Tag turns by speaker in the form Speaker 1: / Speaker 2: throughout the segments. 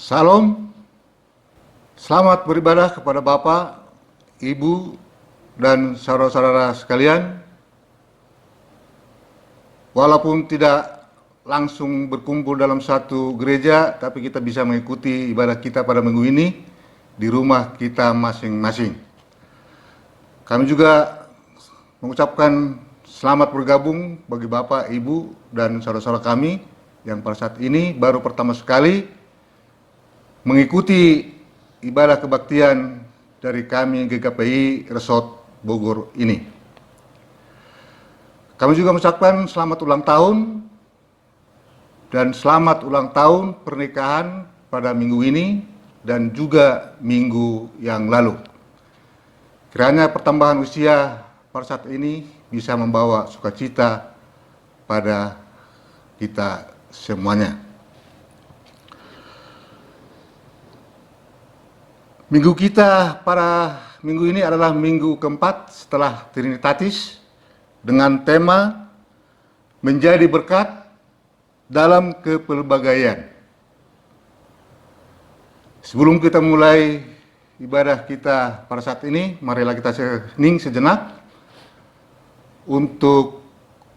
Speaker 1: Salam, selamat beribadah kepada Bapak, Ibu, dan saudara-saudara sekalian. Walaupun tidak langsung berkumpul dalam satu gereja, tapi kita bisa mengikuti ibadah kita pada minggu ini di rumah kita masing-masing. Kami juga mengucapkan selamat bergabung bagi Bapak, Ibu, dan saudara-saudara kami yang pada saat ini baru pertama sekali mengikuti ibadah kebaktian dari kami GKPI Resort Bogor ini. Kami juga mengucapkan selamat ulang tahun dan selamat ulang tahun pernikahan pada minggu ini dan juga minggu yang lalu. Kiranya pertambahan usia pada saat ini bisa membawa sukacita pada kita semuanya. Minggu kita pada minggu ini adalah minggu keempat setelah Trinitatis dengan tema menjadi berkat dalam kepelbagaian. Sebelum kita mulai ibadah kita pada saat ini, marilah kita hening sejenak untuk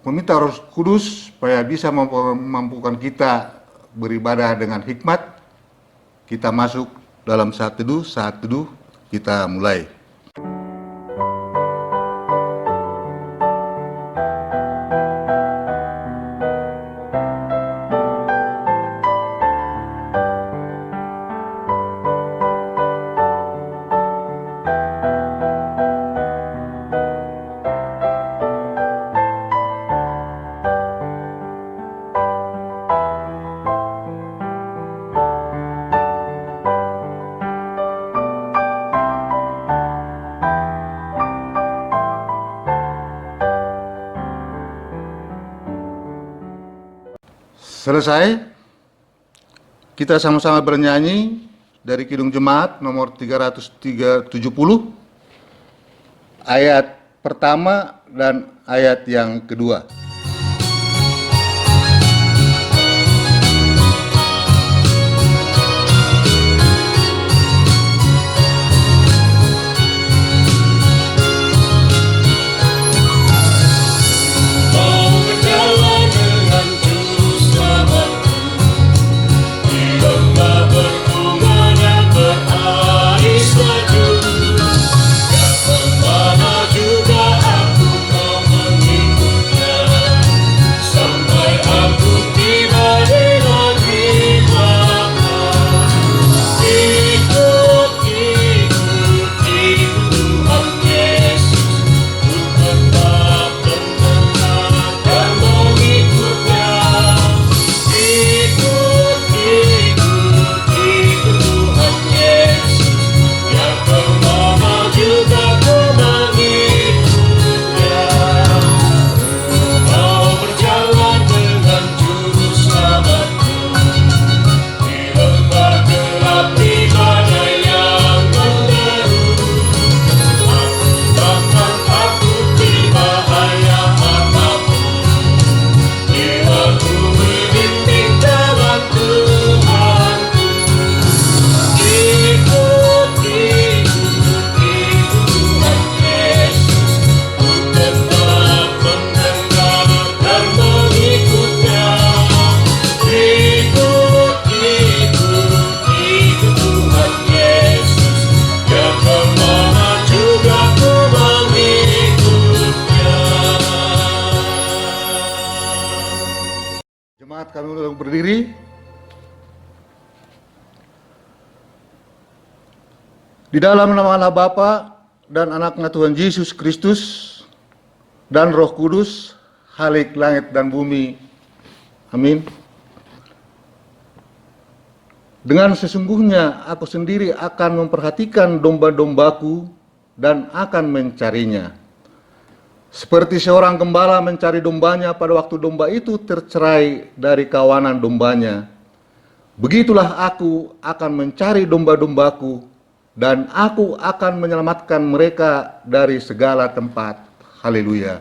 Speaker 1: meminta Roh Kudus supaya bisa memampukan kita beribadah dengan hikmat. Kita masuk dalam saat teduh kita mulai. Selesai, kita sama-sama bernyanyi dari Kidung Jemaat nomor 370, ayat pertama dan ayat yang kedua. Jemaat, kami ulang berdiri. Di dalam nama Allah Bapa dan Anaknya Tuhan Yesus Kristus dan Roh Kudus, Halik langit dan bumi. Amin. Dengan sesungguhnya aku sendiri akan memperhatikan domba-dombaku dan akan mencarinya. Seperti seorang gembala mencari dombanya pada waktu domba itu tercerai dari kawanan dombanya. Begitulah aku akan mencari domba-dombaku dan aku akan menyelamatkan mereka dari segala tempat. Haleluya.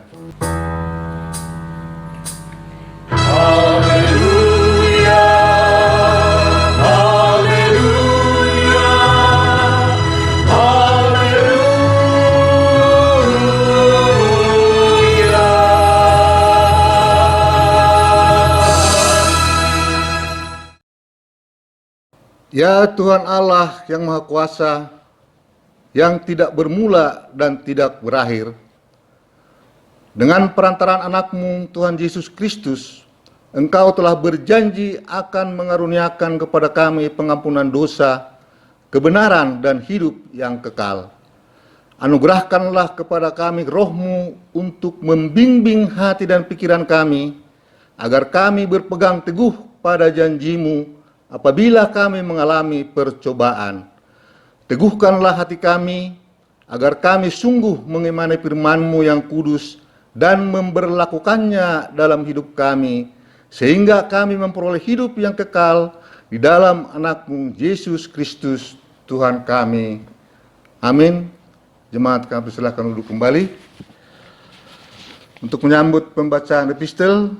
Speaker 2: Haleluya. Haleluya.
Speaker 1: Ya Tuhan Allah yang Maha Kuasa, yang tidak bermula dan tidak berakhir, dengan perantaraan anakmu Tuhan Yesus Kristus, Engkau telah berjanji akan mengaruniakan kepada kami pengampunan dosa, kebenaran dan hidup yang kekal. Anugerahkanlah kepada kami roh-Mu untuk membimbing hati dan pikiran kami, agar kami berpegang teguh pada janji-Mu apabila kami mengalami percobaan. Teguhkanlah hati kami, agar kami sungguh mengimani firman-Mu yang kudus dan memberlakukannya dalam hidup kami, sehingga kami memperoleh hidup yang kekal di dalam anak-Mu Yesus Kristus Tuhan kami. Amin. Jemaat kami persilahkan duduk kembali. Untuk menyambut pembacaan epistel,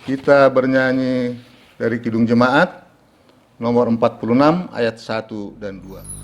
Speaker 1: kita bernyanyi dari Kidung Jemaat nomor 46 ayat 1 dan 2.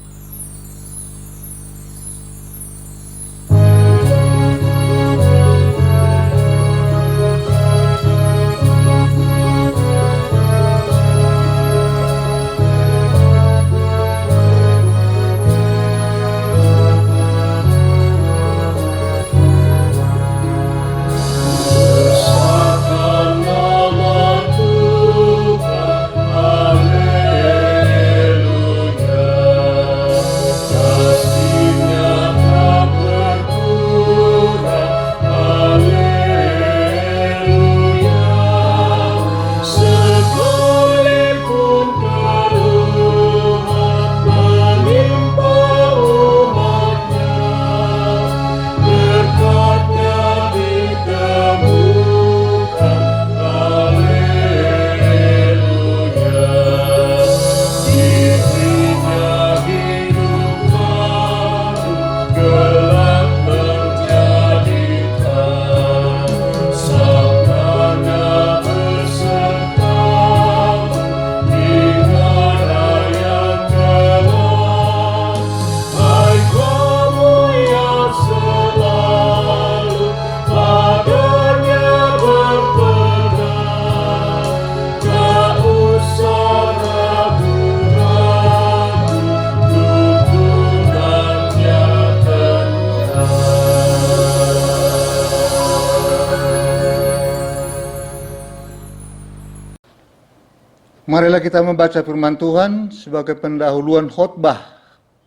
Speaker 1: Marilah kita membaca firman Tuhan sebagai pendahuluan khotbah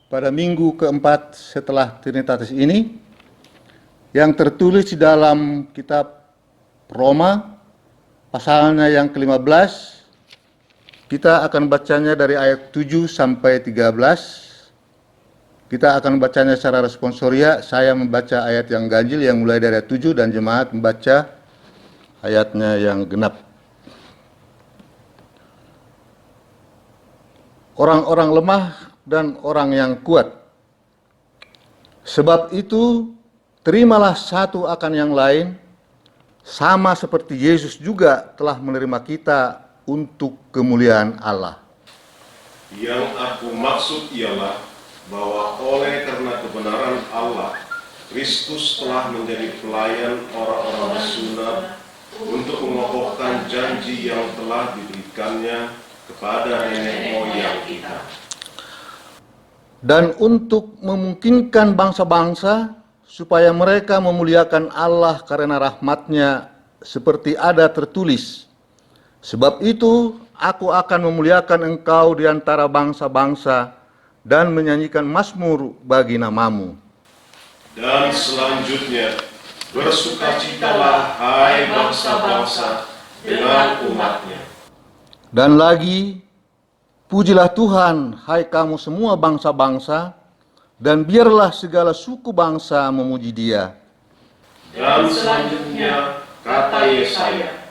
Speaker 1: pada minggu keempat setelah Trinitatis ini, yang tertulis di dalam kitab Roma, pasalnya yang ke-15. Kita akan bacanya dari ayat 7 sampai 13. Kita akan bacanya secara responsoria. Saya membaca ayat yang ganjil yang mulai dari ayat 7 dan jemaat membaca ayatnya yang genap. Orang-orang lemah dan orang yang kuat. Sebab itu, terimalah satu akan yang lain, sama seperti Yesus juga telah menerima kita untuk kemuliaan Allah.
Speaker 2: Yang aku maksud ialah bahwa oleh karena kebenaran Allah, Kristus telah menjadi pelayan orang-orang sunat untuk mengokohkan janji yang telah diberikannya kepada nenek moyang kita,
Speaker 1: dan untuk memungkinkan bangsa-bangsa supaya mereka memuliakan Allah karena rahmat-Nya, seperti ada tertulis, sebab itu aku akan memuliakan engkau di antara bangsa-bangsa dan menyanyikan mazmur bagi namamu.
Speaker 2: Dan selanjutnya, bersukacitalah hai bangsa-bangsa dengan umat-Nya.
Speaker 1: Dan lagi, pujilah Tuhan, hai kamu semua bangsa-bangsa, dan biarlah segala suku bangsa memuji Dia.
Speaker 2: Dan selanjutnya, kata Yesaya,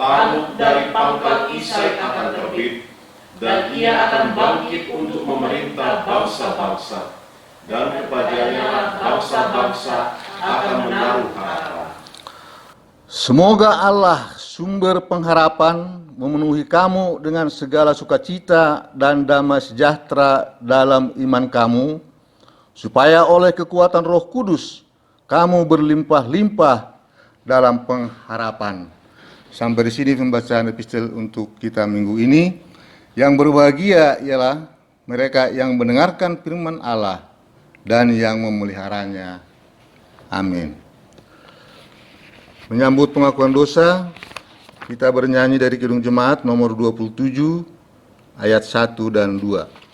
Speaker 2: tanduk dari pangkat Isai akan terbit, dan ia akan bangkit untuk memerintah bangsa-bangsa, dan kepadanya bangsa-bangsa akan menaruh harapan.
Speaker 1: Semoga Allah, sumber pengharapan, memenuhi kamu dengan segala sukacita dan damai sejahtera dalam iman kamu, supaya oleh kekuatan Roh Kudus kamu berlimpah-limpah dalam pengharapan. Sampai di sini pembacaan epistel untuk kita minggu ini. Yang berbahagia ialah mereka yang mendengarkan firman Allah dan yang memeliharanya. Amin. Menyambut pengakuan dosa, kita bernyanyi dari Kidung Jemaat nomor 27 ayat 1 dan 2.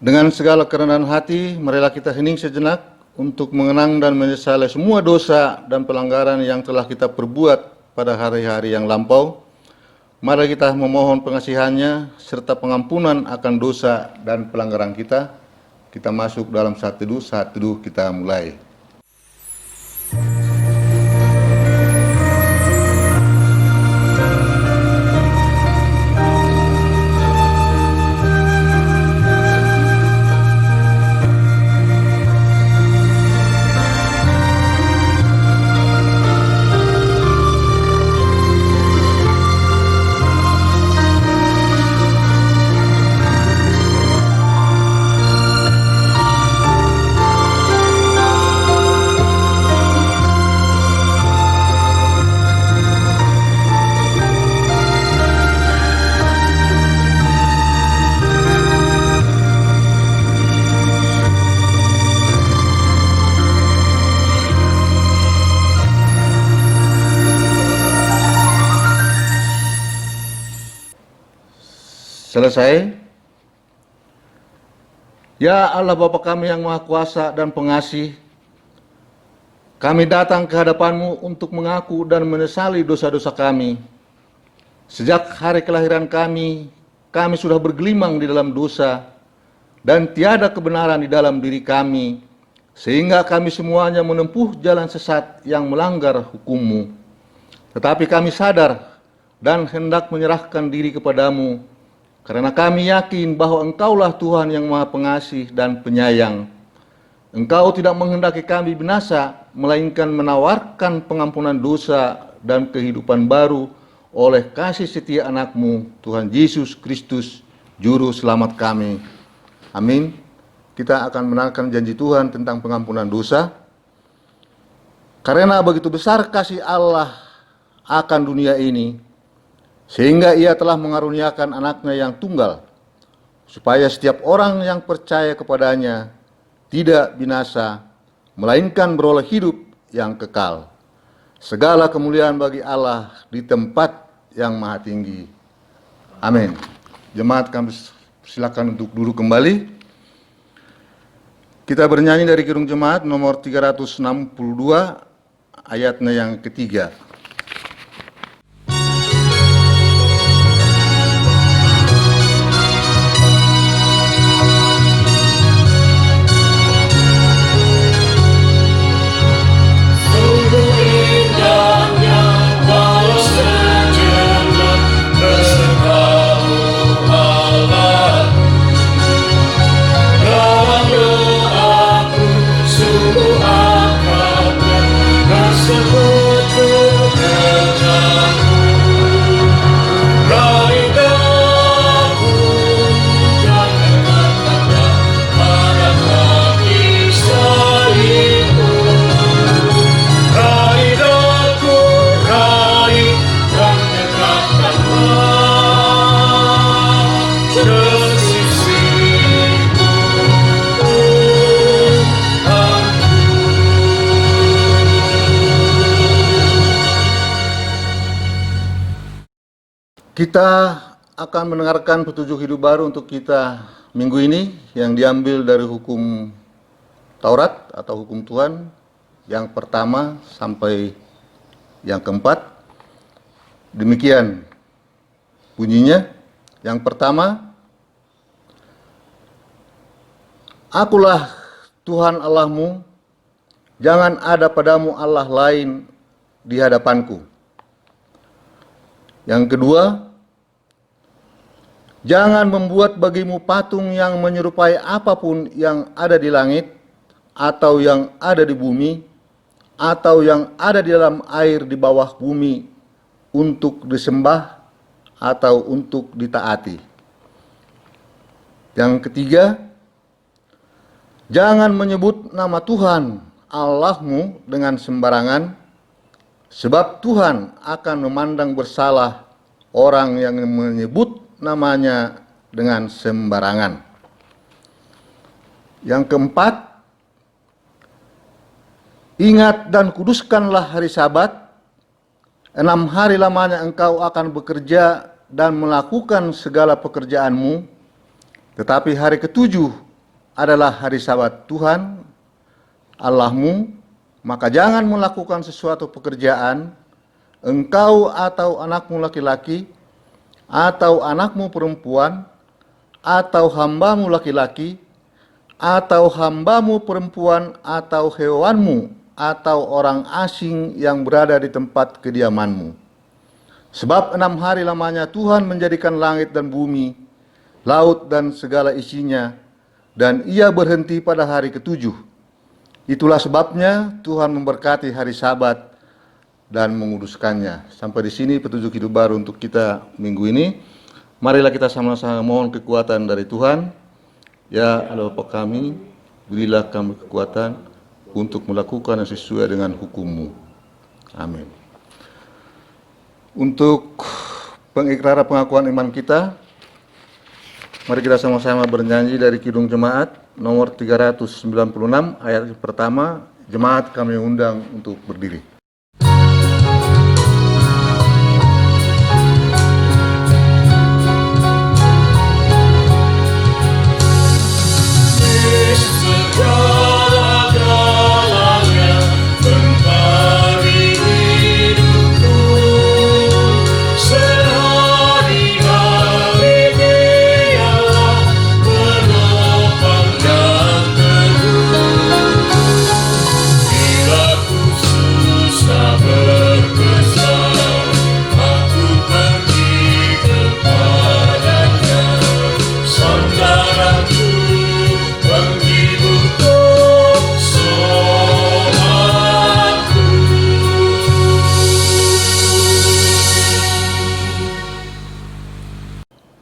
Speaker 1: Dengan segala kerendahan hati, marilah kita hening sejenak untuk mengenang dan menyesali semua dosa dan pelanggaran yang telah kita perbuat pada hari-hari yang lampau. Mari kita memohon pengasihannya serta pengampunan akan dosa dan pelanggaran kita. Kita masuk dalam saat teduh kita mulai. Selesai. Ya Allah Bapa kami yang Maha Kuasa dan Pengasih, kami datang ke hadapan-Mu untuk mengaku dan menyesali dosa-dosa kami. Sejak hari kelahiran kami sudah bergelimang di dalam dosa dan tiada kebenaran di dalam diri kami, sehingga kami semuanya menempuh jalan sesat yang melanggar hukum-Mu. Tetapi kami sadar dan hendak menyerahkan diri kepadamu, karena kami yakin bahwa Engkaulah Tuhan yang Maha Pengasih dan Penyayang. Engkau tidak menghendaki kami binasa, melainkan menawarkan pengampunan dosa dan kehidupan baru oleh kasih setia anak-Mu, Tuhan Yesus Kristus, Juru Selamat kami. Amin. Kita akan mendengarkan janji Tuhan tentang pengampunan dosa. Karena begitu besar kasih Allah akan dunia ini, sehingga Ia telah mengaruniakan anaknya yang tunggal, supaya setiap orang yang percaya kepadanya tidak binasa, melainkan beroleh hidup yang kekal. Segala kemuliaan bagi Allah di tempat yang maha tinggi. Amin. Jemaat kami silakan untuk duduk kembali. Kita bernyanyi dari Kidung Jemaat nomor 362, ayatnya yang ketiga. Kita akan mendengarkan petunjuk hidup baru untuk kita minggu ini yang diambil dari hukum Taurat atau hukum Tuhan yang pertama sampai yang keempat. Demikian bunyinya. Yang pertama, Akulah Tuhan Allahmu, jangan ada padamu Allah lain di hadapanku. Yang kedua, jangan membuat bagimu patung yang menyerupai apapun yang ada di langit, atau yang ada di bumi, atau yang ada di dalam air di bawah bumi, untuk disembah atau untuk ditaati. Yang ketiga, jangan menyebut nama Tuhan Allahmu dengan sembarangan, sebab Tuhan akan memandang bersalah orang yang menyebut namanya dengan sembarangan. Yang keempat, ingat dan kuduskanlah hari Sabat. 6 hari lamanya engkau akan bekerja dan melakukan segala pekerjaanmu, tetapi hari ketujuh adalah hari Sabat Tuhan Allahmu. Maka jangan melakukan sesuatu pekerjaan, engkau atau anakmu laki-laki, atau anakmu perempuan, atau hambamu laki-laki, atau hambamu perempuan, atau hewanmu, atau orang asing yang berada di tempat kediamanmu. Sebab 6 hari lamanya Tuhan menjadikan langit dan bumi, laut dan segala isinya, dan ia berhenti pada hari ketujuh. Itulah sebabnya Tuhan memberkati hari Sabat dan menguduskannya. Sampai di sini petunjuk hidup baru untuk kita minggu ini. Marilah kita sama-sama mohon kekuatan dari Tuhan. Ya Allah Bapa kami, berilah kami kekuatan untuk melakukan yang sesuai dengan hukum-Mu. Amin. Untuk pengikraran pengakuan iman kita, mari kita sama-sama bernyanyi dari Kidung Jemaat nomor 396 ayat pertama. Jemaat kami undang untuk berdiri.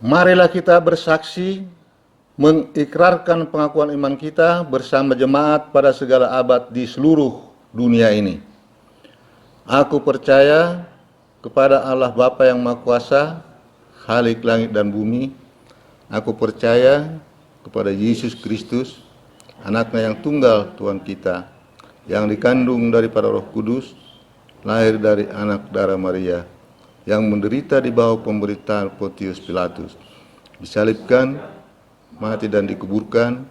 Speaker 1: Marilah kita bersaksi mengikrarkan pengakuan iman kita bersama jemaat pada segala abad di seluruh dunia ini. Aku percaya kepada Allah Bapa yang Maha Kuasa, Khalik langit dan bumi. Aku percaya kepada Yesus Kristus, Anaknya yang tunggal Tuhan kita, yang dikandung daripada Roh Kudus, lahir dari anak darah Maria, yang menderita di bawah pemerintahan Pontius Pilatus, disalibkan, mati dan dikuburkan,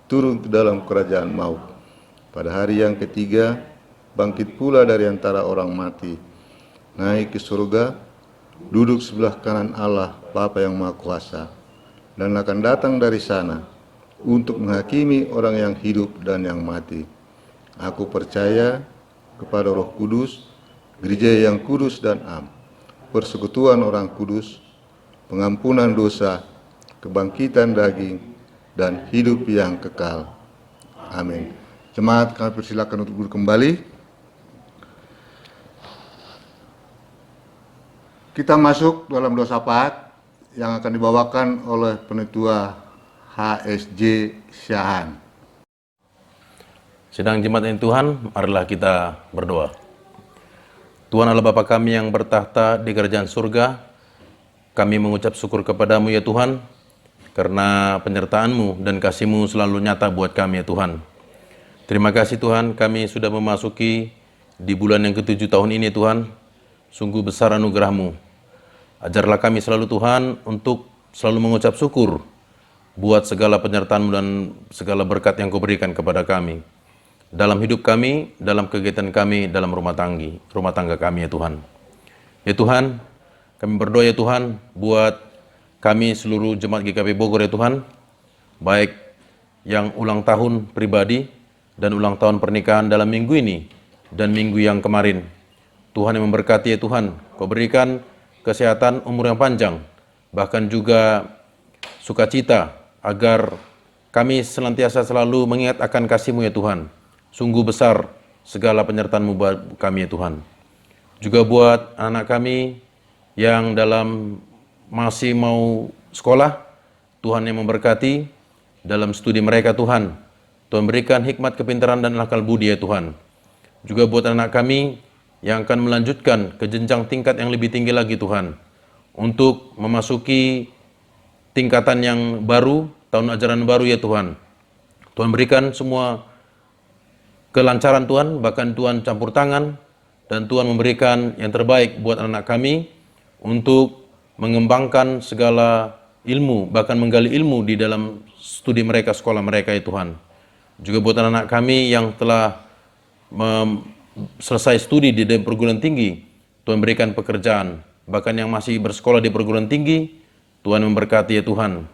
Speaker 1: turun ke dalam kerajaan maut. Pada hari yang ketiga, bangkit pula dari antara orang mati, naik ke surga, duduk sebelah kanan Allah Bapa yang Maha Kuasa, dan akan datang dari sana untuk menghakimi orang yang hidup dan yang mati. Aku percaya kepada Roh Kudus, gereja yang kudus dan am, persekutuan orang kudus, pengampunan dosa, kebangkitan daging, dan hidup yang kekal. Amin. Jemaat kami persilakan untuk duduk kembali. Kita masuk dalam doa syafaat yang akan dibawakan oleh Penetua HSJ Syahan.
Speaker 3: Sedang jemaat yang Tuhan, marilah kita berdoa. Tuhan Allah Bapa kami yang bertahta di kerajaan surga, kami mengucap syukur kepadamu ya Tuhan, karena penyertaan-Mu dan kasih-Mu selalu nyata buat kami ya Tuhan. Terima kasih Tuhan, kami sudah memasuki di bulan yang ke-7 tahun ini Tuhan. Sungguh besar anugerah-Mu. Ajarlah kami selalu Tuhan untuk selalu mengucap syukur buat segala penyertaan-Mu dan segala berkat yang Kau berikan kepada kami. Dalam hidup kami, dalam kegiatan kami, dalam rumah tangga kami ya Tuhan. Ya Tuhan, kami berdoa ya Tuhan buat kami seluruh jemaat GKP Bogor ya Tuhan, baik yang ulang tahun pribadi dan ulang tahun pernikahan dalam minggu ini dan minggu yang kemarin. Tuhan yang memberkati ya Tuhan, Kau berikan kesehatan, umur yang panjang, bahkan juga sukacita, agar kami senantiasa selalu mengingat akan kasih-Mu ya Tuhan. Sungguh besar segala penyertaan-Mu buat kami ya Tuhan. Juga buat anak kami yang masih mau sekolah, Tuhan yang memberkati dalam studi mereka Tuhan. Tuhan berikan hikmat, kepintaran, dan akal budi ya Tuhan. Juga buat anak kami yang akan melanjutkan ke jenjang tingkat yang lebih tinggi lagi Tuhan, untuk memasuki tingkatan yang baru, tahun ajaran baru ya Tuhan. Tuhan berikan semua kelancaran Tuhan, bahkan Tuhan campur tangan, dan Tuhan memberikan yang terbaik buat anak kami untuk mengembangkan segala ilmu, bahkan menggali ilmu di dalam studi mereka, sekolah mereka ya Tuhan. Juga buat anak kami yang telah selesai studi di perguruan tinggi, Tuhan berikan pekerjaan. Bahkan yang masih bersekolah di perguruan tinggi, Tuhan memberkati ya Tuhan,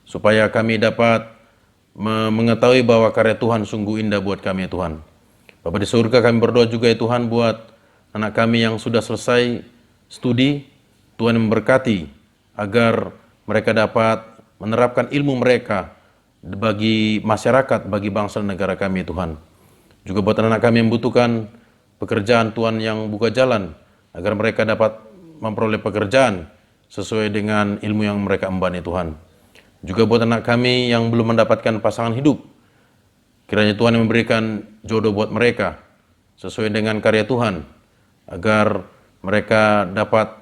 Speaker 3: supaya kami dapat mengetahui bahwa karya Tuhan sungguh indah buat kami ya Tuhan. Bapa di surga, kami berdoa juga ya Tuhan buat anak kami yang sudah selesai studi, Tuhan memberkati agar mereka dapat menerapkan ilmu mereka bagi masyarakat, bagi bangsa dan negara kami ya Tuhan. Juga buat anak kami yang membutuhkan pekerjaan, Tuhan yang buka jalan agar mereka dapat memperoleh pekerjaan sesuai dengan ilmu yang mereka emban ya Tuhan. Juga buat anak kami yang belum mendapatkan pasangan hidup, kiranya Tuhan yang memberikan jodoh buat mereka sesuai dengan karya Tuhan, agar mereka dapat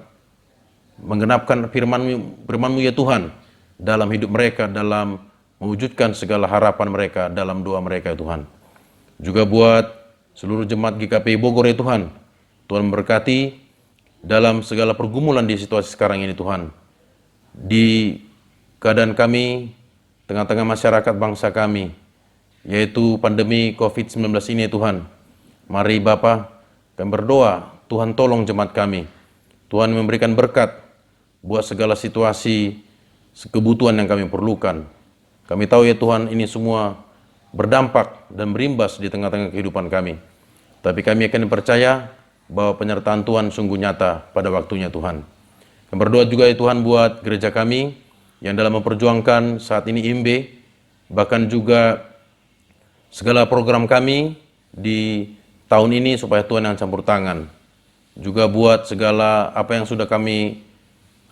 Speaker 3: menggenapkan firman-Mu ya Tuhan dalam hidup mereka, dalam mewujudkan segala harapan mereka dalam doa mereka ya Tuhan. Juga buat seluruh jemaat GKP Bogor ya Tuhan, Tuhan memberkati dalam segala pergumulan di situasi sekarang ini Tuhan. Di keadaan kami, tengah-tengah masyarakat bangsa kami, yaitu pandemi COVID-19 ini ya Tuhan. Mari Bapa, kami berdoa, Tuhan tolong jemaat kami. Tuhan memberikan berkat buat segala situasi, kebutuhan yang kami perlukan. Kami tahu ya Tuhan, ini semua berdampak dan berimbas di tengah-tengah kehidupan kami. Tapi kami akan percaya bahwa penyertaan Tuhan sungguh nyata pada waktunya Tuhan. Kami berdoa juga ya Tuhan buat gereja kami yang dalam memperjuangkan saat ini IMB, bahkan juga segala program kami di tahun ini supaya Tuhan yang campur tangan. Juga buat segala apa yang sudah kami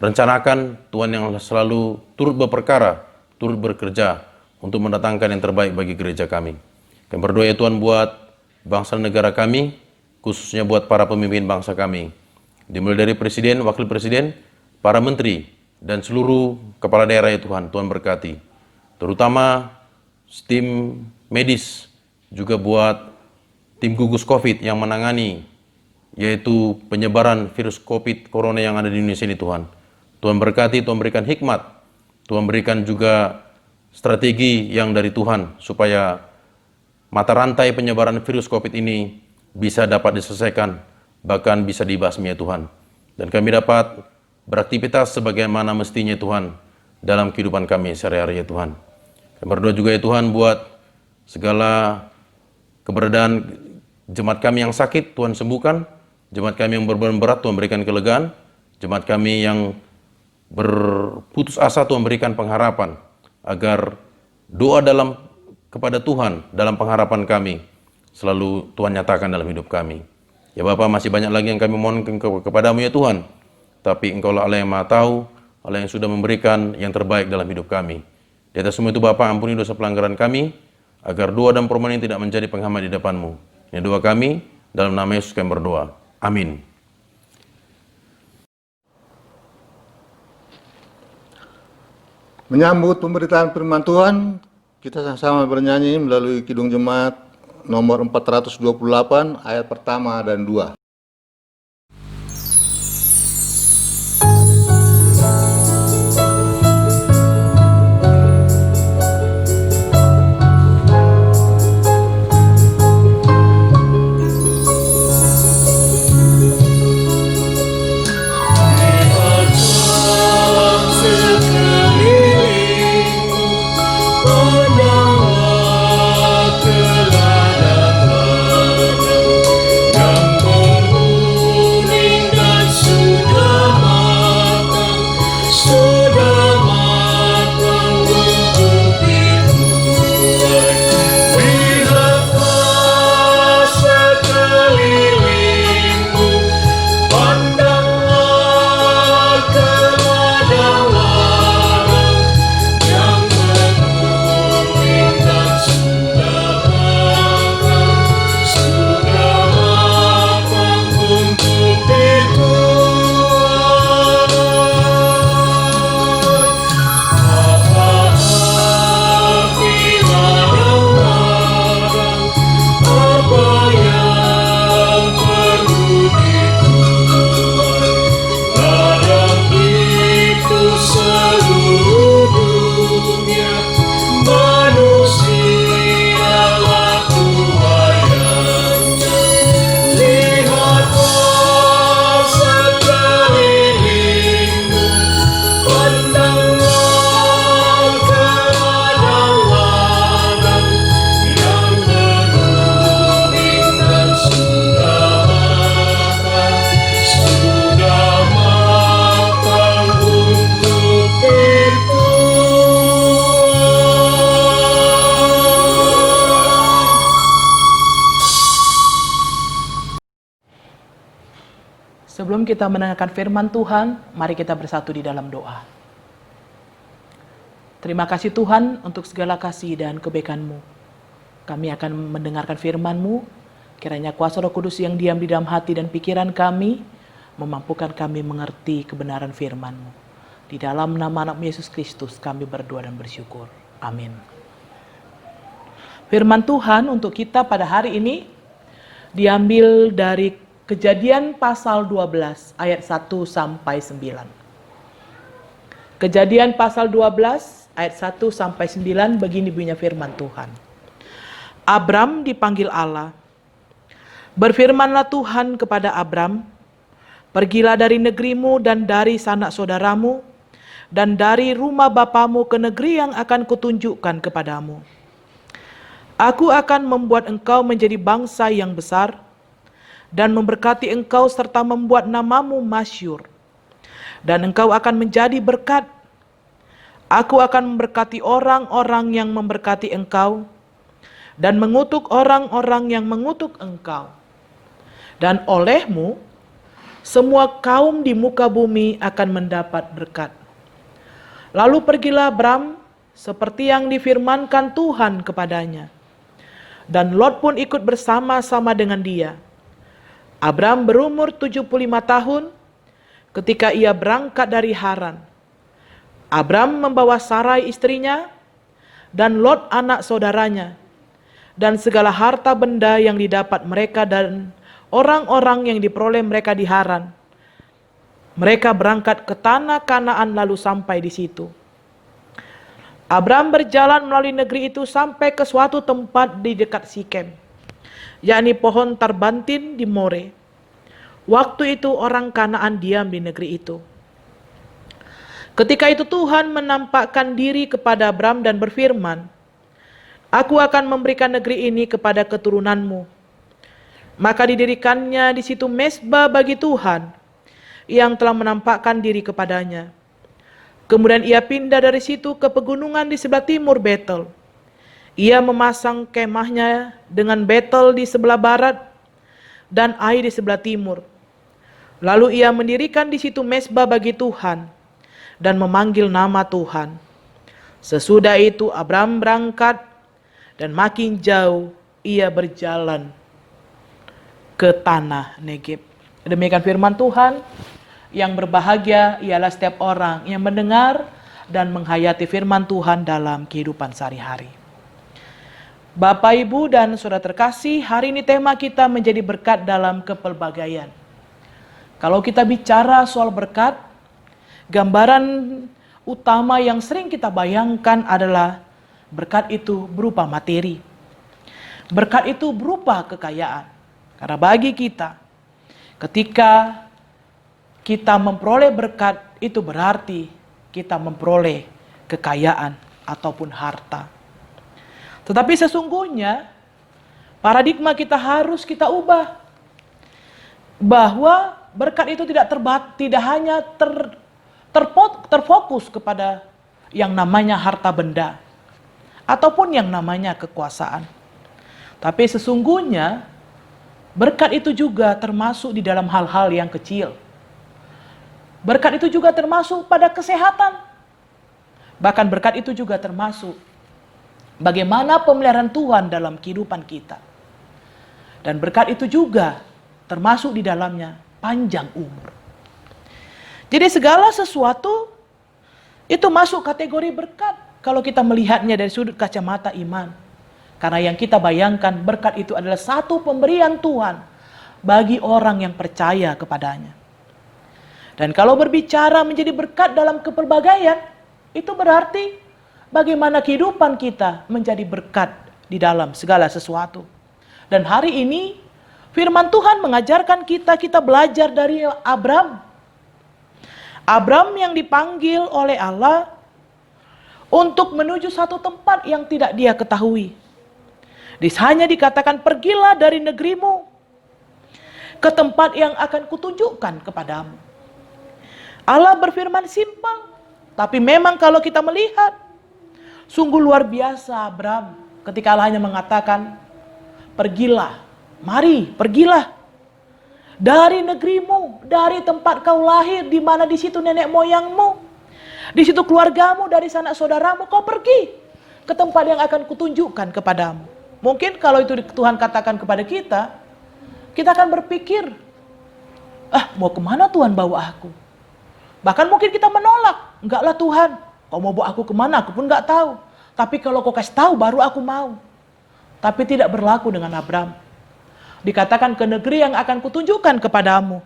Speaker 3: rencanakan, Tuhan yang selalu turut berperkara, turut bekerja untuk mendatangkan yang terbaik bagi gereja kami. Kami berdoa ya Tuhan buat bangsa dan negara kami, khususnya buat para pemimpin bangsa kami, dimulai dari presiden, wakil presiden, para menteri, dan seluruh kepala daerah ya Tuhan. Tuhan berkati, terutama tim medis, juga buat tim gugus COVID yang menangani, yaitu penyebaran virus COVID Corona yang ada di Indonesia ini Tuhan. Tuhan berkati, Tuhan berikan hikmat, Tuhan berikan juga strategi yang dari Tuhan, supaya mata rantai penyebaran virus COVID ini bisa dapat diselesaikan, bahkan bisa dibasmi ya Tuhan. Dan kami dapat beraktivitas sebagaimana mestinya Tuhan dalam kehidupan kami sehari-hari ya Tuhan. Kami berdoa juga ya Tuhan buat segala keberadaan jemaat kami yang sakit, Tuhan sembuhkan. Jemaat kami yang berbeban berat, Tuhan berikan kelegaan. Jemaat kami yang berputus asa, Tuhan berikan pengharapan, agar doa kepada Tuhan dalam pengharapan kami selalu Tuhan nyatakan dalam hidup kami. Ya Bapa, masih banyak lagi yang kami mohon kepadamu ya Tuhan, tapi Engkau lah Allah yang Maha Tahu, Allah yang sudah memberikan yang terbaik dalam hidup kami. Di atas semua itu Bapa, ampuni dosa pelanggaran kami, agar doa dan permohonan ini tidak menjadi penghambat di depan-Mu. Ini doa kami, dalam nama Yesus kami berdoa. Amin.
Speaker 1: Menyambut pemberitaan firman Tuhan, kita sama-sama bernyanyi melalui Kidung Jemaat nomor 428 ayat pertama dan 2.
Speaker 4: Sebelum kita mendengarkan firman Tuhan, mari kita bersatu di dalam doa. Terima kasih Tuhan untuk segala kasih dan kebaikan-Mu. Kami akan mendengarkan firman-Mu, kiranya kuasa Roh Kudus yang diam di dalam hati dan pikiran kami, memampukan kami mengerti kebenaran firman-Mu. Di dalam nama anak Yesus Kristus kami berdoa dan bersyukur. Amin. Firman Tuhan untuk kita pada hari ini diambil dari Kejadian pasal 12 ayat 1 sampai 9. Kejadian pasal 12 ayat 1 sampai 9 begini bunyinya firman Tuhan. Abram dipanggil Allah. Berfirmanlah Tuhan kepada Abram, pergilah dari negerimu dan dari sanak saudaramu dan dari rumah bapamu ke negeri yang akan kutunjukkan kepadamu. Aku akan membuat engkau menjadi bangsa yang besar dan memberkati engkau serta membuat namamu masyhur. Dan engkau akan menjadi berkat. Aku akan memberkati orang-orang yang memberkati engkau dan mengutuk orang-orang yang mengutuk engkau. Dan olehmu semua kaum di muka bumi akan mendapat berkat. Lalu pergilah Abram seperti yang difirmankan Tuhan kepadanya. Dan Lot pun ikut bersama-sama dengan dia. Abram berumur 75 tahun ketika ia berangkat dari Haran. Abram membawa Sarai istrinya dan Lot anak saudaranya dan segala harta benda yang didapat mereka dan orang-orang yang diperoleh mereka di Haran. Mereka berangkat ke tanah Kanaan lalu sampai di situ. Abram berjalan melalui negeri itu sampai ke suatu tempat di dekat Sikem, yakni pohon tarbantin di More. Waktu itu orang Kanaan diam di negeri itu. Ketika itu Tuhan menampakkan diri kepada Abram dan berfirman, Aku akan memberikan negeri ini kepada keturunanmu. Maka didirikannya di situ mezbah bagi Tuhan yang telah menampakkan diri kepadanya. Kemudian ia pindah dari situ ke pegunungan di sebelah timur Betel. Ia memasang kemahnya dengan Betel di sebelah barat dan Ai di sebelah timur. Lalu ia mendirikan di situ mezbah bagi Tuhan dan memanggil nama Tuhan. Sesudah itu Abram berangkat dan makin jauh ia berjalan ke tanah Negeb. Demikian firman Tuhan. Yang berbahagia ialah setiap orang yang mendengar dan menghayati firman Tuhan dalam kehidupan sehari-hari. Bapak, Ibu, dan Saudara terkasih, hari ini tema kita menjadi berkat dalam kepelbagaian. Kalau kita bicara soal berkat, gambaran utama yang sering kita bayangkan adalah berkat itu berupa materi. Berkat itu berupa kekayaan. Karena bagi kita, ketika kita memperoleh berkat, itu berarti kita memperoleh kekayaan ataupun harta. Tetapi sesungguhnya paradigma kita harus kita ubah. Bahwa berkat itu tidak hanya terfokus kepada yang namanya harta benda ataupun yang namanya kekuasaan. Tapi sesungguhnya berkat itu juga termasuk di dalam hal-hal yang kecil. Berkat itu juga termasuk pada kesehatan. Bahkan berkat itu juga termasuk bagaimana pemeliharaan Tuhan dalam kehidupan kita. Dan berkat itu juga termasuk di dalamnya panjang umur. Jadi segala sesuatu itu masuk kategori berkat kalau kita melihatnya dari sudut kacamata iman. Karena yang kita bayangkan berkat itu adalah satu pemberian Tuhan bagi orang yang percaya kepadanya. Dan kalau berbicara menjadi berkat dalam kepelbagaian, itu berarti bagaimana kehidupan kita menjadi berkat di dalam segala sesuatu. Dan hari ini firman Tuhan mengajarkan kita belajar dari Abram. Abram yang dipanggil oleh Allah untuk menuju satu tempat yang tidak dia ketahui. Hanya dikatakan pergilah dari negerimu ke tempat yang akan kutunjukkan kepadamu. Allah berfirman simpel, tapi memang kalau kita melihat, sungguh luar biasa Abram ketika Allah hanya mengatakan, pergilah, mari, pergilah. dari negerimu, dari tempat kau lahir, di mana di situ nenek moyangmu, di situ keluargamu, dari sanak saudaramu, kau pergi ke tempat yang akan kutunjukkan kepadamu. Mungkin kalau itu Tuhan katakan kepada kita, kita akan berpikir, mau kemana Tuhan bawa aku? Bahkan mungkin kita menolak, enggaklah Tuhan, kau mau bawa aku kemana, aku pun enggak tahu. Tapi kalau kau kasih tahu, baru aku mau. Tapi tidak berlaku dengan Abram. Dikatakan ke negeri yang akan kutunjukkan kepadamu.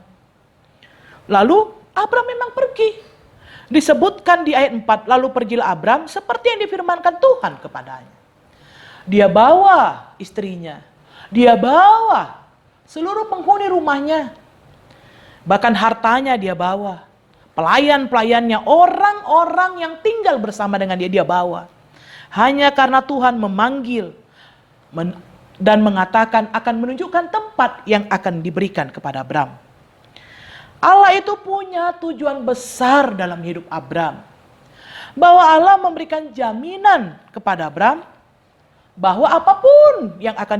Speaker 4: Lalu Abram memang pergi. Disebutkan di ayat 4, lalu pergilah Abram seperti yang difirmankan Tuhan kepadanya. Dia bawa istrinya, dia bawa seluruh penghuni rumahnya, bahkan hartanya dia bawa. Pelayan-pelayannya, orang-orang yang tinggal bersama dengan dia bawa. Hanya karena Tuhan memanggil dan mengatakan akan menunjukkan tempat yang akan diberikan kepada Abram. Allah itu punya tujuan besar dalam hidup Abram. Bahwa Allah memberikan jaminan kepada Abram bahwa apapun yang akan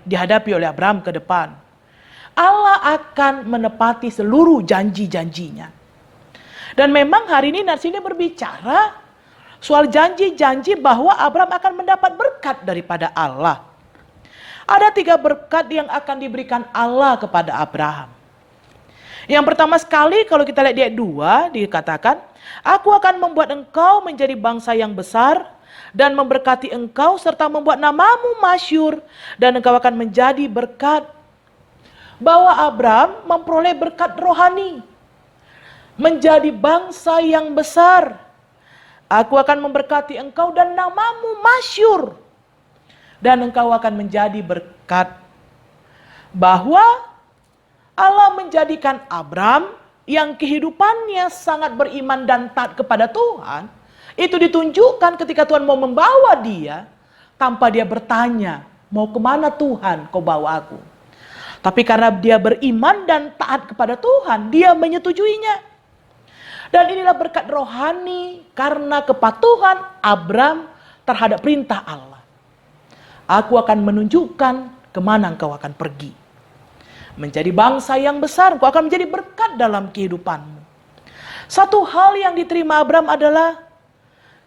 Speaker 4: dihadapi oleh Abram ke depan, Allah akan menepati seluruh janji-janjinya. Dan memang hari ini nasi ini berbicara soal janji-janji bahwa Abram akan mendapat berkat daripada Allah. Ada 3 berkat yang akan diberikan Allah kepada Abraham. Yang pertama sekali kalau kita lihat di ayat 2 dikatakan, aku akan membuat engkau menjadi bangsa yang besar dan memberkati engkau serta membuat namamu masyhur dan engkau akan menjadi berkat. Bahwa Abram memperoleh berkat rohani. Menjadi bangsa yang besar. Aku akan memberkati engkau dan namamu masyhur. Dan engkau akan menjadi berkat. Bahwa Allah menjadikan Abram yang kehidupannya sangat beriman dan taat kepada Tuhan. Itu ditunjukkan ketika Tuhan mau membawa dia. Tanpa dia bertanya, mau kemana Tuhan kau bawa aku? Tapi karena dia beriman dan taat kepada Tuhan, dia menyetujuinya. Dan inilah berkat rohani karena kepatuhan Abram terhadap perintah Allah. Aku akan menunjukkan kemana engkau akan pergi. Menjadi bangsa yang besar, engkau akan menjadi berkat dalam kehidupanmu. Satu hal yang diterima Abram adalah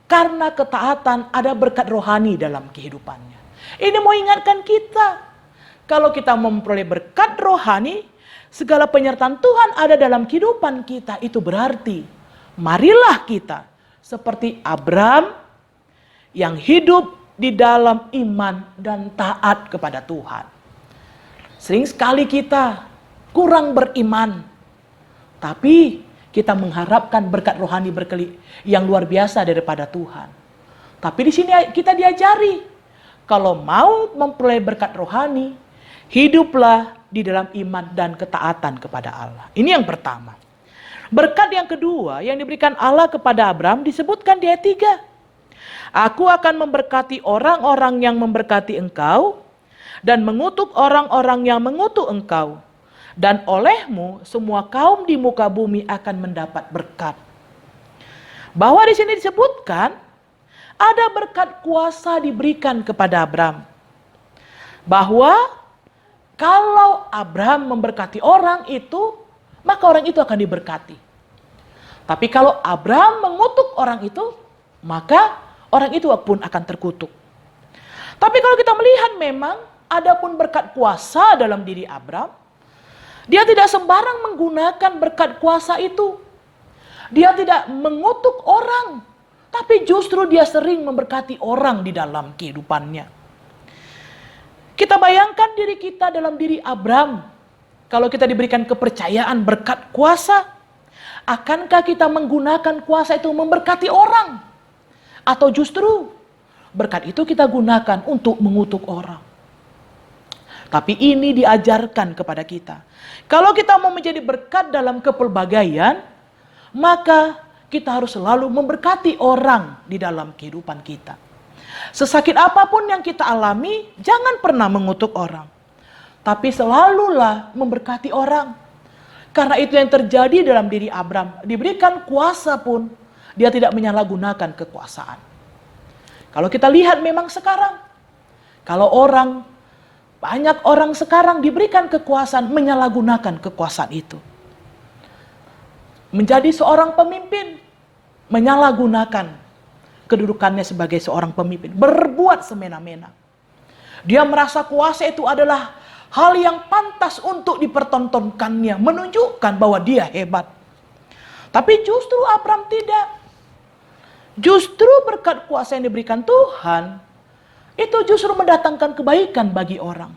Speaker 4: karena ketaatan ada berkat rohani dalam kehidupannya. Ini mau ingatkan kita, kalau kita memperoleh berkat rohani, segala penyertaan Tuhan ada dalam kehidupan kita. Itu berarti marilah kita seperti Abram yang hidup di dalam iman dan taat kepada Tuhan. Sering sekali kita kurang beriman, tapi kita mengharapkan berkat rohani yang luar biasa daripada Tuhan. Tapi di sini kita diajari, kalau mau memperoleh berkat rohani, hiduplah di dalam iman dan ketaatan kepada Allah. Ini yang pertama. Berkat yang kedua yang diberikan Allah kepada Abram disebutkan di ayat 3. Aku akan memberkati orang-orang yang memberkati engkau dan mengutuk orang-orang yang mengutuk engkau. Dan olehmu semua kaum di muka bumi akan mendapat berkat. Bahwa di sini disebutkan ada berkat kuasa diberikan kepada Abram. Bahwa kalau Abram memberkati orang itu, maka orang itu akan diberkati. Tapi kalau Abram mengutuk orang itu, maka orang itu pun akan terkutuk. Tapi kalau kita melihat memang ada pun berkat kuasa dalam diri Abram, dia tidak sembarang menggunakan berkat kuasa itu. Dia tidak mengutuk orang, tapi justru dia sering memberkati orang di dalam kehidupannya. Kita bayangkan diri kita dalam diri Abram. Kalau kita diberikan kepercayaan berkat kuasa, akankah kita menggunakan kuasa itu memberkati orang? Atau justru berkat itu kita gunakan untuk mengutuk orang? Tapi ini diajarkan kepada kita. Kalau kita mau menjadi berkat dalam kepelbagaian, maka kita harus selalu memberkati orang di dalam kehidupan kita. Sesakit apapun yang kita alami, jangan pernah mengutuk orang. Tapi selalulah memberkati orang. Karena itu yang terjadi dalam diri Abram. Diberikan kuasa pun, dia tidak menyalahgunakan kekuasaan. Kalau kita lihat memang sekarang, kalau orang Banyak orang sekarang diberikan kekuasaan, menyalahgunakan kekuasaan itu. Menjadi seorang pemimpin, menyalahgunakan kedudukannya sebagai seorang pemimpin. Berbuat semena-mena. Dia merasa kuasa itu adalah hal yang pantas untuk dipertontonkannya. Menunjukkan bahwa dia hebat. Tapi justru Abraham tidak. Justru berkat kuasa yang diberikan Tuhan, itu justru mendatangkan kebaikan bagi orang.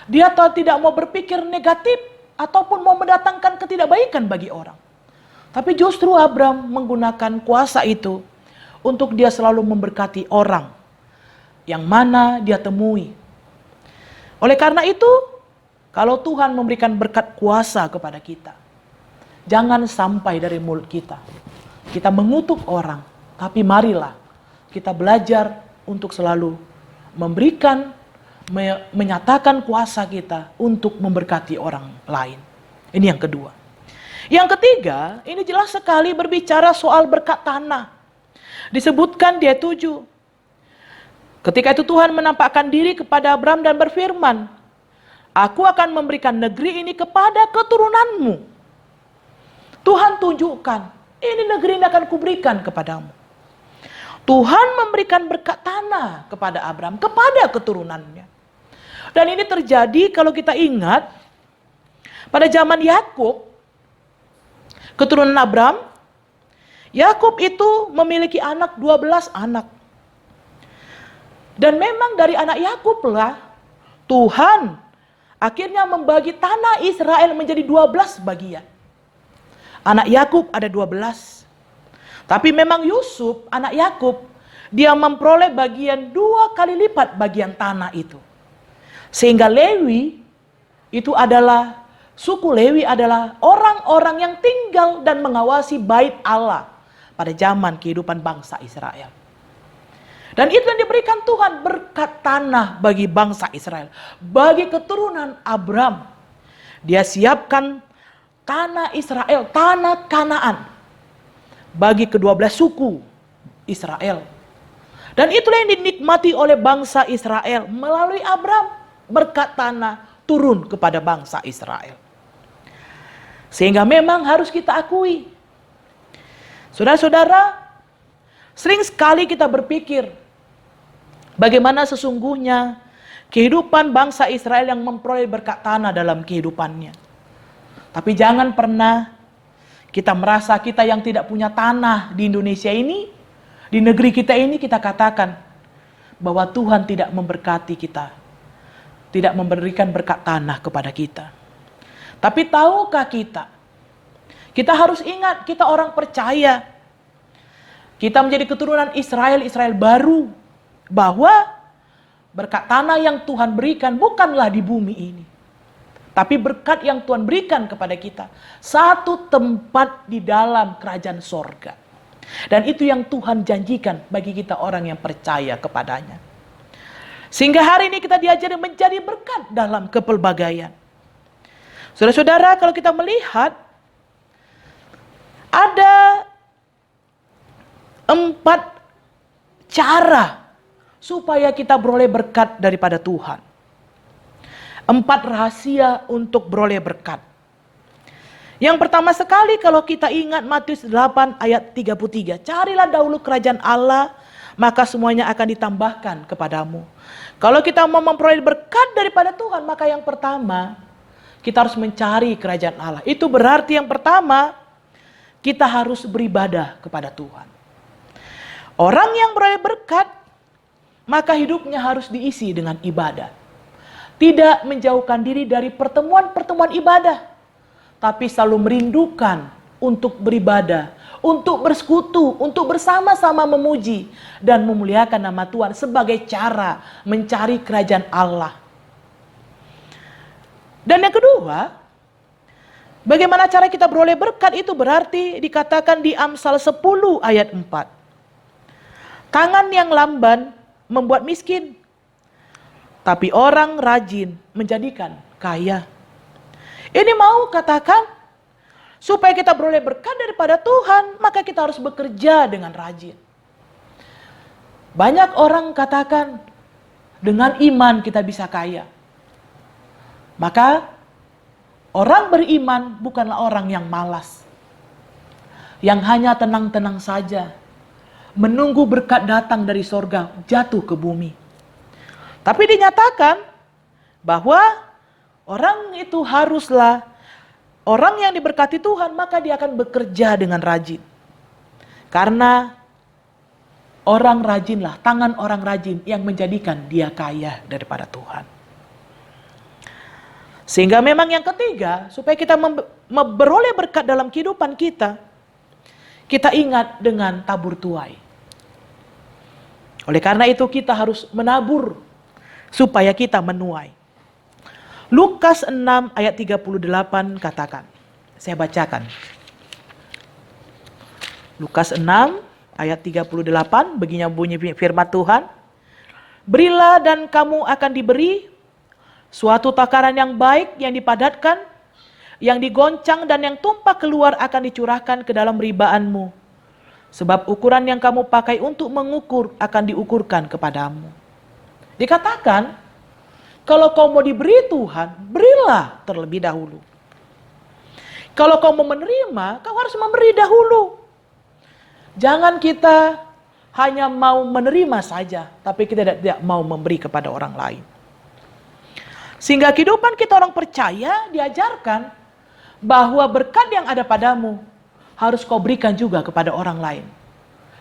Speaker 4: Dia tidak mau berpikir negatif ataupun mau mendatangkan ketidakbaikan bagi orang. Tapi justru Abraham menggunakan kuasa itu untuk dia selalu memberkati orang yang mana dia temui. Oleh karena itu, kalau Tuhan memberikan berkat kuasa kepada kita, jangan sampai dari mulut kita mengutuk orang, tapi marilah kita belajar untuk selalu memberikan, menyatakan kuasa kita untuk memberkati orang lain. Ini yang kedua. Yang ketiga, ini jelas sekali berbicara soal berkat tanah. Disebutkan di ayat 7. Ketika itu Tuhan menampakkan diri kepada Abraham dan berfirman, "Aku akan memberikan negeri ini kepada keturunanmu." Tuhan tunjukkan, ini negeri ini akan kuberikan kepadamu. Tuhan memberikan berkat tanah kepada Abraham, kepada keturunannya. Dan ini terjadi kalau kita ingat, pada zaman Yakub, keturunan Abraham, Yakub itu memiliki 12 anak. Dan memang dari anak Yakub lah, Tuhan akhirnya membagi tanah Israel menjadi 12 bagian. Anak Yakub ada 12. Tapi memang Yusuf, anak Yakub, dia memperoleh bagian 2 kali lipat bagian tanah itu. Sehingga Lewi itu adalah, suku Lewi adalah orang-orang yang tinggal dan mengawasi bait Allah pada zaman kehidupan bangsa Israel. Dan itu yang diberikan Tuhan, berkat tanah bagi bangsa Israel. Bagi keturunan Abraham, dia siapkan tanah Israel, tanah Kanaan, bagi ke-12 suku Israel. Dan itulah yang dinikmati oleh bangsa Israel. Melalui Abraham, berkat tanah turun kepada bangsa Israel. Sehingga memang harus kita akui, saudara-saudara, sering sekali kita berpikir bagaimana sesungguhnya kehidupan bangsa Israel yang memperoleh berkat tanah dalam kehidupannya. Tapi jangan pernah kita merasa kita yang tidak punya tanah di Indonesia ini, di negeri kita ini, kita katakan bahwa Tuhan tidak memberkati kita, tidak memberikan berkat tanah kepada kita. Tapi tahukah kita harus ingat, kita orang percaya, kita menjadi keturunan Israel baru, bahwa berkat tanah yang Tuhan berikan bukanlah di bumi ini, tapi berkat yang Tuhan berikan kepada kita, satu tempat di dalam kerajaan sorga. Dan itu yang Tuhan janjikan bagi kita orang yang percaya kepadanya. Sehingga hari ini kita diajari menjadi berkat dalam kepelbagaian. Saudara-saudara, kalau kita melihat, ada 4 cara supaya kita beroleh berkat daripada Tuhan. 4 rahasia untuk beroleh berkat. Yang pertama sekali, kalau kita ingat Matius 8 ayat 33. Carilah dahulu kerajaan Allah, maka semuanya akan ditambahkan kepadamu. Kalau kita mau memperoleh berkat daripada Tuhan, maka yang pertama, kita harus mencari kerajaan Allah. Itu berarti yang pertama, kita harus beribadah kepada Tuhan. Orang yang beroleh berkat, maka hidupnya harus diisi dengan ibadah. Tidak menjauhkan diri dari pertemuan-pertemuan ibadah, tapi selalu merindukan untuk beribadah, untuk bersekutu, untuk bersama-sama memuji dan memuliakan nama Tuhan sebagai cara mencari kerajaan Allah. Dan yang kedua, bagaimana cara kita beroleh berkat itu berarti dikatakan di Amsal 10 ayat 4. Tangan yang lamban membuat miskin, tapi orang rajin menjadikan kaya. Ini mau katakan, supaya kita beroleh berkat daripada Tuhan, maka kita harus bekerja dengan rajin. Banyak orang katakan, dengan iman kita bisa kaya. Maka orang beriman bukanlah orang yang malas, yang hanya tenang-tenang saja, menunggu berkat datang dari sorga jatuh ke bumi. Tapi dinyatakan bahwa orang itu haruslah orang yang diberkati Tuhan, maka dia akan bekerja dengan rajin. Karena orang rajinlah, tangan orang rajin yang menjadikan dia kaya daripada Tuhan. Sehingga memang yang ketiga, supaya kita beroleh berkat dalam kehidupan kita, kita ingat dengan tabur tuai. Oleh karena itu kita harus menabur supaya kita menuai. Lukas 6 ayat 38 katakan, saya bacakan. Lukas 6 ayat 38, begini bunyi firman Tuhan. Berilah dan kamu akan diberi, suatu takaran yang baik, yang dipadatkan, yang digoncang dan yang tumpah keluar akan dicurahkan ke dalam ribaanmu. Sebab ukuran yang kamu pakai untuk mengukur akan diukurkan kepadamu. Dikatakan, kalau kau mau diberi Tuhan, berilah terlebih dahulu. Kalau kau mau menerima, kau harus memberi dahulu. Jangan kita hanya mau menerima saja, tapi kita tidak mau memberi kepada orang lain. Sehingga kehidupan kita orang percaya diajarkan bahwa berkat yang ada padamu harus kau berikan juga kepada orang lain.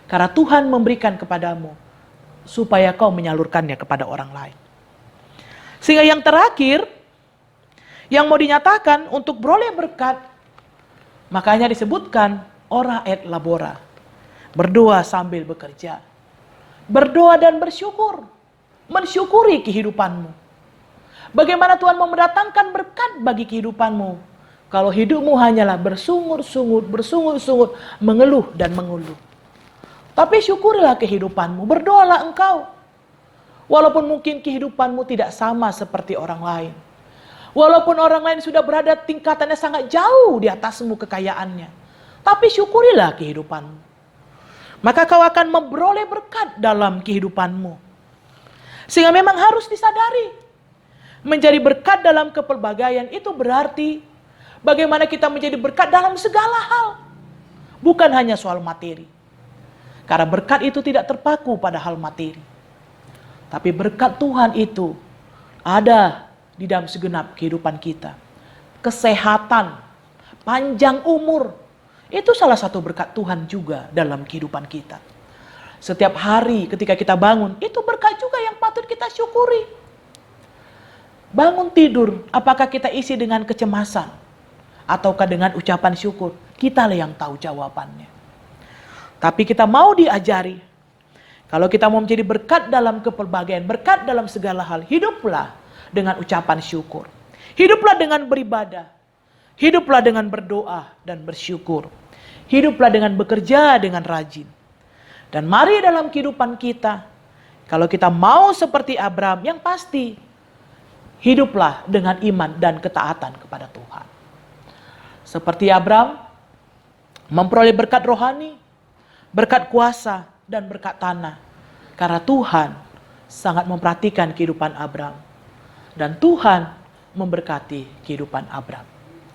Speaker 4: Karena Tuhan memberikan kepadamu supaya kau menyalurkannya kepada orang lain. Sehingga yang terakhir, yang mau dinyatakan untuk beroleh berkat, makanya disebutkan ora et labora. Berdoa sambil bekerja. Berdoa dan bersyukur. Mensyukuri kehidupanmu. Bagaimana Tuhan mau mendatangkan berkat bagi kehidupanmu? Kalau hidupmu hanyalah bersungut-sungut, mengeluh dan mengeluh. Tapi syukurilah kehidupanmu, berdoalah engkau. Walaupun mungkin kehidupanmu tidak sama seperti orang lain. Walaupun orang lain sudah berada tingkatannya sangat jauh di atasmu kekayaannya. Tapi syukurilah kehidupanmu. Maka kau akan memperoleh berkat dalam kehidupanmu. Sehingga memang harus disadari. Menjadi berkat dalam kepelbagaian itu berarti bagaimana kita menjadi berkat dalam segala hal. Bukan hanya soal materi. Karena berkat itu tidak terpaku pada hal materi. Tapi berkat Tuhan itu ada di dalam segenap kehidupan kita. Kesehatan, panjang umur, itu salah satu berkat Tuhan juga dalam kehidupan kita. Setiap hari ketika kita bangun, itu berkat juga yang patut kita syukuri. Bangun tidur, apakah kita isi dengan kecemasan? Ataukah dengan ucapan syukur? Kitalah yang tahu jawabannya. Tapi kita mau diajari, kalau kita mau menjadi berkat dalam kepelbagaian, berkat dalam segala hal, hiduplah dengan ucapan syukur. Hiduplah dengan beribadah. Hiduplah dengan berdoa dan bersyukur. Hiduplah dengan bekerja dengan rajin. Dan mari dalam kehidupan kita, kalau kita mau seperti Abraham, yang pasti hiduplah dengan iman dan ketaatan kepada Tuhan. Seperti Abraham, memperoleh berkat rohani, berkat kuasa, dan berkat tanah. Karena Tuhan sangat memperhatikan kehidupan Abraham. Dan Tuhan memberkati kehidupan Abraham.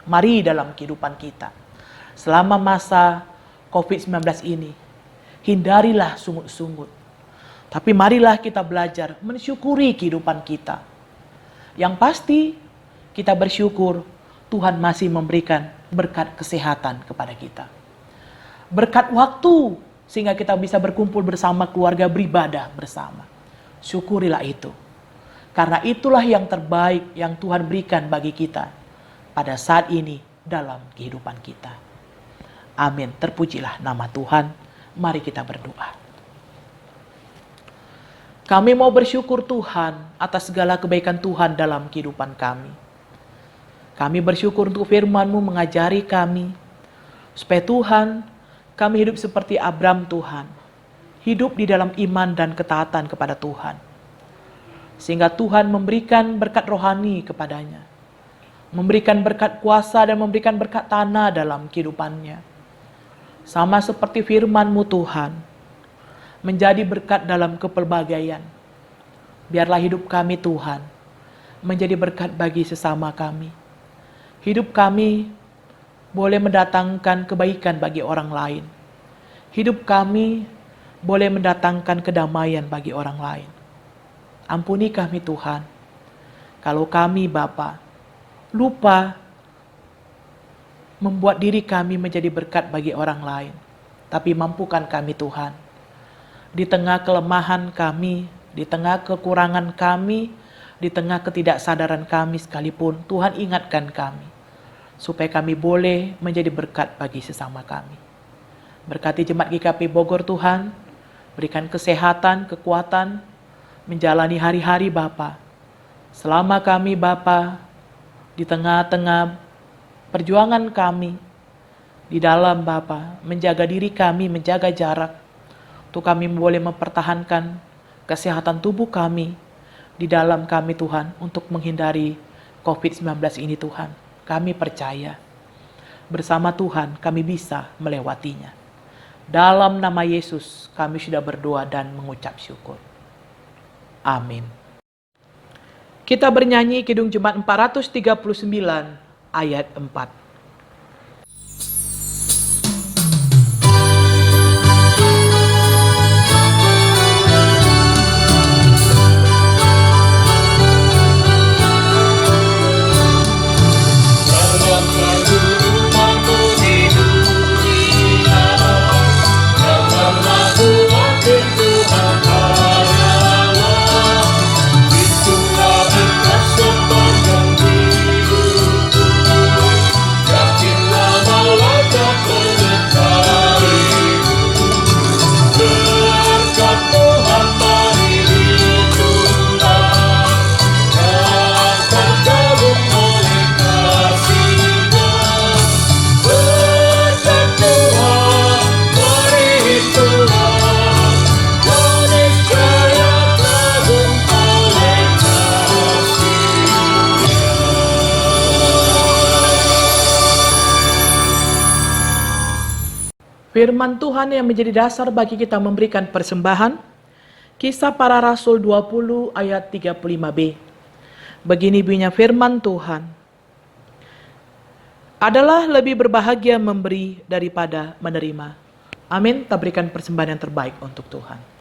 Speaker 4: Mari dalam kehidupan kita, selama masa COVID-19 ini, hindarilah sungut-sungut. Tapi marilah kita belajar mensyukuri kehidupan kita. Yang pasti, kita bersyukur Tuhan masih memberikan berkat kesehatan kepada kita. Berkat waktu, sehingga kita bisa berkumpul bersama keluarga, beribadah bersama. Syukurilah itu. Karena itulah yang terbaik yang Tuhan berikan bagi kita pada saat ini dalam kehidupan kita. Amin. Terpujilah nama Tuhan. Mari kita berdoa. Kami mau bersyukur Tuhan atas segala kebaikan Tuhan dalam kehidupan kami. Kami bersyukur untuk firman-Mu mengajari kami, supaya Tuhan, kami hidup seperti Abraham Tuhan. Hidup di dalam iman dan ketaatan kepada Tuhan. Sehingga Tuhan memberikan berkat rohani kepadanya. Memberikan berkat kuasa dan memberikan berkat tanah dalam kehidupannya. Sama seperti firman-Mu Tuhan, menjadi berkat dalam kepelbagaian. Biarlah hidup kami Tuhan, menjadi berkat bagi sesama kami. Hidup kami boleh mendatangkan kebaikan bagi orang lain. Hidup kami boleh mendatangkan kedamaian bagi orang lain. Ampuni kami Tuhan, kalau kami Bapa lupa membuat diri kami menjadi berkat bagi orang lain. Tapi mampukan kami Tuhan, di tengah kelemahan kami, di tengah kekurangan kami, di tengah ketidaksadaran kami sekalipun, Tuhan ingatkan kami, supaya kami boleh menjadi berkat bagi sesama kami. Berkati Jemaat GKP Bogor Tuhan, berikan kesehatan, kekuatan, menjalani hari-hari Bapa. Selama kami Bapa, di tengah-tengah perjuangan kami, di dalam Bapa, menjaga diri kami, menjaga jarak, untuk kami boleh mempertahankan kesehatan tubuh kami, di dalam kami Tuhan, untuk menghindari COVID-19 ini Tuhan. Kami percaya, bersama Tuhan kami bisa melewatinya. Dalam nama Yesus kami sudah berdoa dan mengucap syukur. Amin. Kita bernyanyi Kidung Jemaat 439 ayat 4. Firman Tuhan yang menjadi dasar bagi kita memberikan persembahan, Kisah Para Rasul 20 ayat 35b. Begini bunyinya firman Tuhan. Adalah lebih berbahagia memberi daripada menerima. Amin. Kita berikan persembahan yang terbaik untuk Tuhan.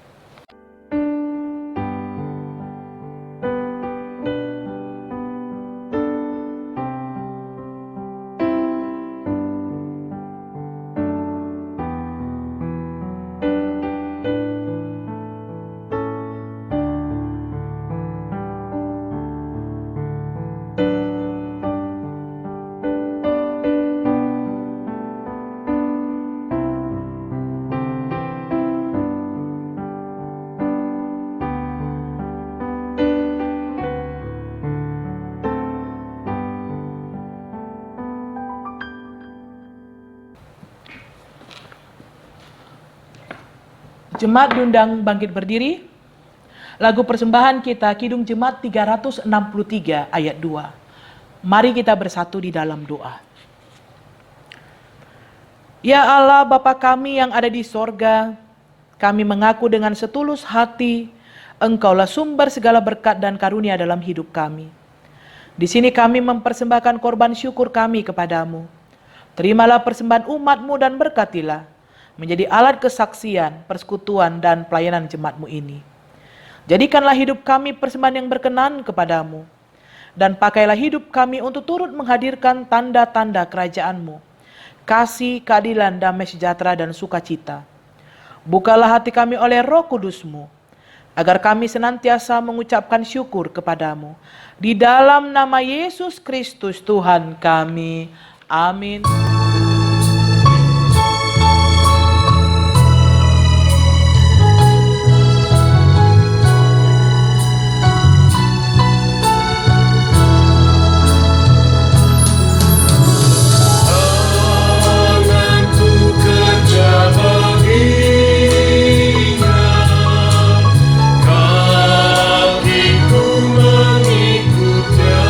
Speaker 4: Jemaat diundang bangkit berdiri. Lagu persembahan kita Kidung Jemaat 363 ayat 2. Mari kita bersatu di dalam doa. Ya Allah Bapa kami yang ada di sorga, kami mengaku dengan setulus hati, Engkaulah sumber segala berkat dan karunia dalam hidup kami. Di sini kami mempersembahkan korban syukur kami kepadamu. Terimalah persembahan umat-Mu dan berkatilah menjadi alat kesaksian, persekutuan, dan pelayanan jemaat-Mu ini. Jadikanlah hidup kami persembahan yang berkenan kepadamu, dan pakailah hidup kami untuk turut menghadirkan tanda-tanda kerajaan-Mu, kasih, keadilan, damai sejahtera, dan sukacita. Bukalah hati kami oleh Roh Kudus-Mu, agar kami senantiasa mengucapkan syukur kepadamu. Di dalam nama Yesus Kristus Tuhan kami. Amin.
Speaker 5: Mengikutnya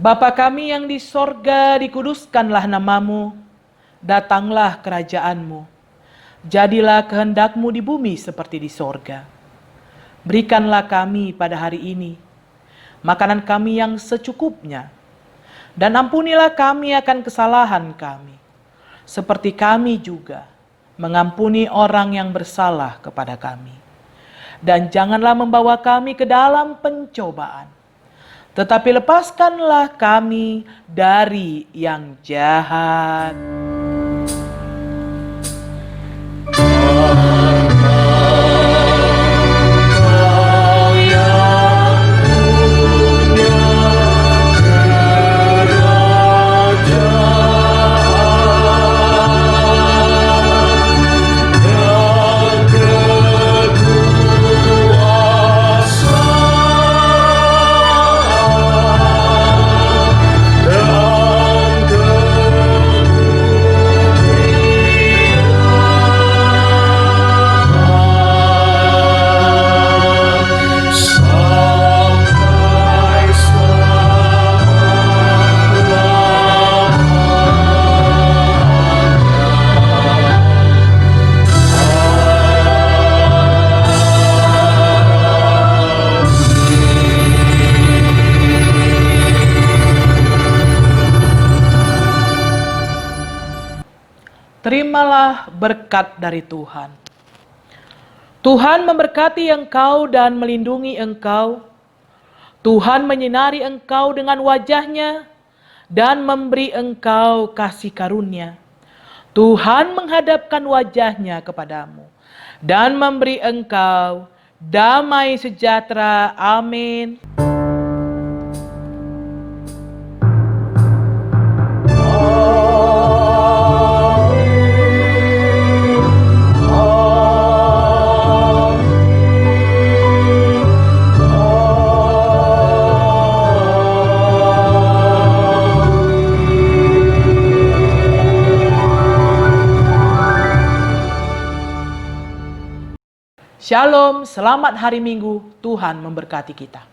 Speaker 4: Bapa kami yang di sorga, dikuduskanlah namamu, datanglah kerajaanmu, jadilah kehendakmu di bumi seperti di sorga. Berikanlah kami pada hari ini makanan kami yang secukupnya, dan ampunilah kami akan kesalahan kami, seperti kami juga mengampuni orang yang bersalah kepada kami. Dan janganlah membawa kami ke dalam pencobaan, tetapi lepaskanlah kami dari yang jahat. Terimalah berkat dari Tuhan. Tuhan memberkati engkau dan melindungi engkau. Tuhan menyinari engkau dengan wajah-Nya dan memberi engkau kasih karunia. Tuhan menghadapkan wajah-Nya kepadamu dan memberi engkau damai sejahtera. Amin. Shalom, selamat hari Minggu, Tuhan memberkati kita.